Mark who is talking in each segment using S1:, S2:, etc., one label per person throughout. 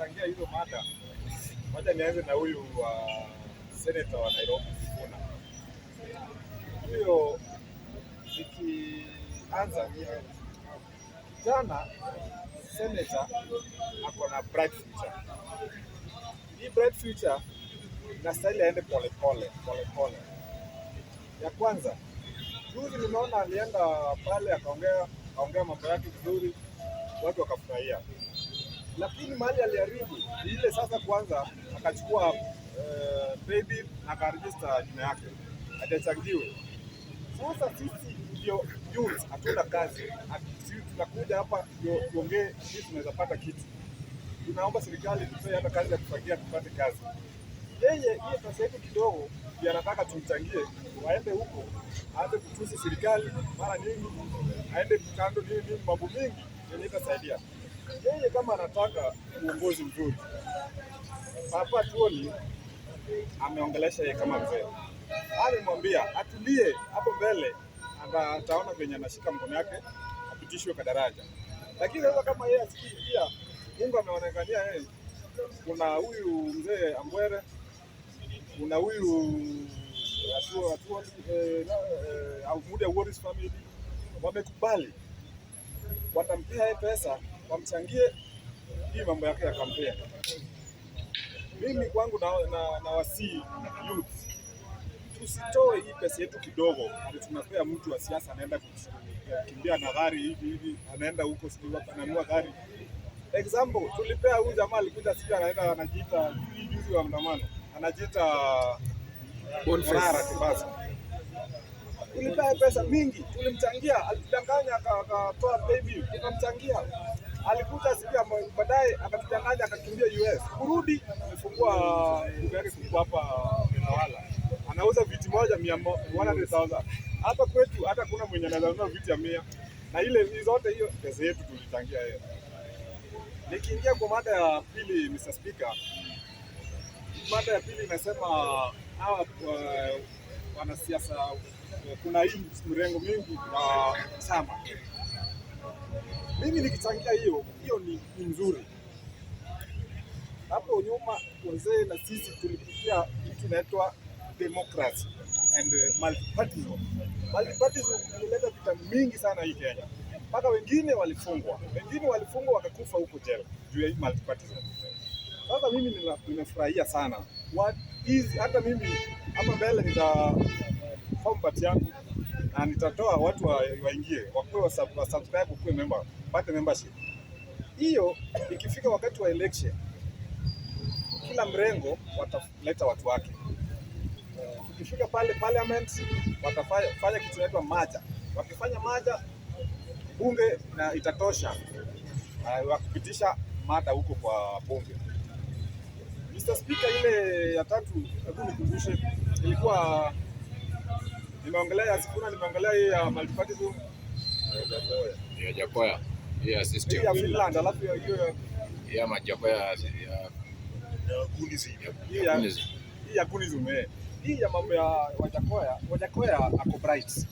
S1: kuchangia hizo mada, moja nianze na huyu senator wa Nairobi Sifuna. Huyo nikianza jana, senator ako na bright future. Hii bright future inastahili aende pole pole. Ya kwanza, juzi nimeona alienda pale akaongea mambo yake vizuri, watu wakafurahia. Lakini mahali aliharibu ile sasa, kwanza akachukua baby akaregister jina yake atachangiwe. Sasa sisi ndio youth hatuna kazi, sisi tunakuja hapa ndio tuongee sisi tunaweza pata kitu. Tunaomba serikali tupe hata kazi ya kufagia tupate kazi. Yeye hiyo pesa yetu kidogo ndio anataka tumchangie, waende huko aanze kutusi serikali mara nyingi, aende kando nini mambo mingi yenye itasaidia. Yeye kama anataka uongozi mzuri, hapa tuoni ameongelesha yeye kama mzee. Alimwambia atulie hapo mbele, ataona venye anashika mkono yake apitishwe kwa daraja. Lakini sasa kama yeye asikia Mungu ameonekania yeye, kuna huyu mzee Ambwere, kuna huyu Mude Warris family wamekubali watampea pesa wamchangie hii mambo yake ya kampeni. Mimi kwangu na wasii youth, tusitoe hii pesa yetu kidogo tunapea mtu wa siasa anaenda kukimbia na gari hivi anaenda huko sio ananunua gari. Example, tulipea huyu jamaa alikuja sija anaenda anajiita juzi wa mdamano anajiita Bonfara Kibasa. Tulipea pesa mingi, tulimchangia, alitudanganya akatoa baby, tukamchangia. Alikuja sikia baadaye akatudanganya akakimbia US. Kurudi amefungua duka yake kubwa hapa Newala. Anauza viti moja 100,000. Hapa kwetu hata kuna mwenye ananunua viti ya 100. Na ile zote hiyo pesa yetu tulichangia yeye. Nikiingia kwa mada ya pili, Mr. Speaker. Mada ya pili inasema hawa wanasiasa, kuna hii mrengo mingi na chama. Mimi nikichangia hiyo ni nzuri. Hapo nyuma wazee na sisi tulipitia kitu inaitwa democracy and multipartyism. Multipartyism ilileta vita mingi sana hii Kenya. Mpaka wengine walifungwa wakakufa huko jela juu ya hii multipartyism. Sasa mimi nimefurahia sana. Hata mimi hapa mbele nitaform party yangu na nitatoa watu waingie wakuwe subscribe kuwe member, pate membership. Hiyo ikifika wakati wa election kila mrengo wataleta watu wake. Tukifika pale parliament watafanya kitu inaitwa maja. Wakifanya maja bunge na itatosha wakupitisha mada huko kwa bunge. Mr. Speaker, ile ya tatu hebu nikumbushe, ilikuwa nimeongelea Sifuna, nimeongelea hii ya multipartyism
S2: ya Jakoya ya system
S1: ya Finland, alafu hiyo
S2: ya Majakoya ya
S1: Gunism. Hii ya Gunism. Hii ya mambo ya Wajakoya ako bright.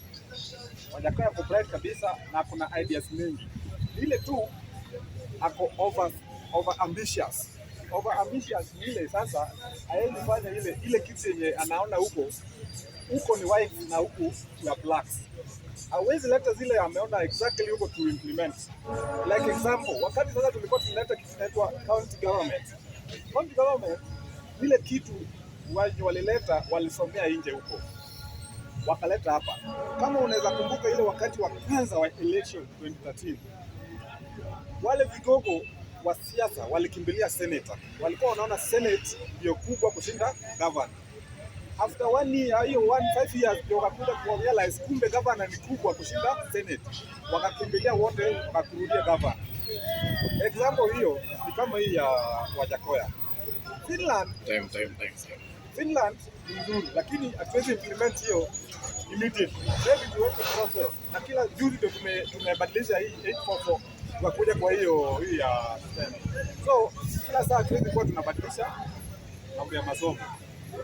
S1: Wajakoya ako bright kabisa na kuna ideas mingi. Ile tu ako over ambitious. Over ambitious ile sasa haezi fanya ile kitu yenye anaona huko ni white na huku ya blacks. Hawezi leta zile ameona exactly huko to implement. Like example, wakati sasa tulikuwa tunaleta kitu inaitwa county government. County government ile kitu walileta walisomea nje huko. Wakaleta hapa. Kama unaweza kumbuka ile wakati wa kwanza wa election 2013. Wale vigogo wa siasa walikimbilia senator. Walikuwa wanaona senate ndio kubwa kushinda governor. After 1 year, hiyo 5 years ndio wakakuja kurealize kumbe governor ni kubwa kushinda senate. Wakakimbilia wote wakakurudia governor. Example hiyo ni kama hii ya Wajakoya. Finland Finland ni nzuri lakini hatuwezi implement hiyo immediately. Maybe tuweke process. Na kila juzi ndio tumebadilisha hii 844 tukakuja kwa hiyo hii ya Senate. So kila saa tuwezi kuwa tunabadilisha mambo ya masomo.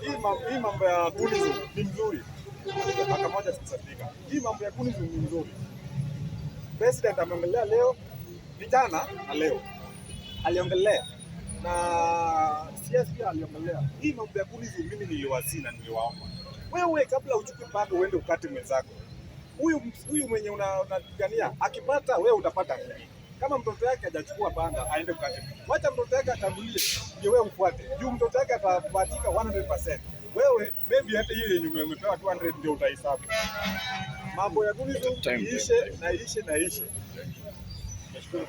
S1: Hii mambo ya Gunism ni mzuri. Mpaka moja sikisafika. Hii mambo ya Gunism ni mzuri. President ameongelea leo, vijana na leo. Aliongelea na CS pia aliongelea hii mambo ya kuni. Mimi niliwazii na niliwaomba, wewe kabla uchukue panga uende ukate mwenzako, huyu mwenye unapigania akipata, wewe utapata nini? Kama mtoto yake hajachukua panga aende ukate, wacha mtoto yake atangulie, ndio wewe ufuate. Juu mtoto yake atapatika 100%, wewe maybe hata hiyo yenye umepewa 200 ndio utahesabu. Mambo ya kuni iishe na iishe na iishe. Nashukuru.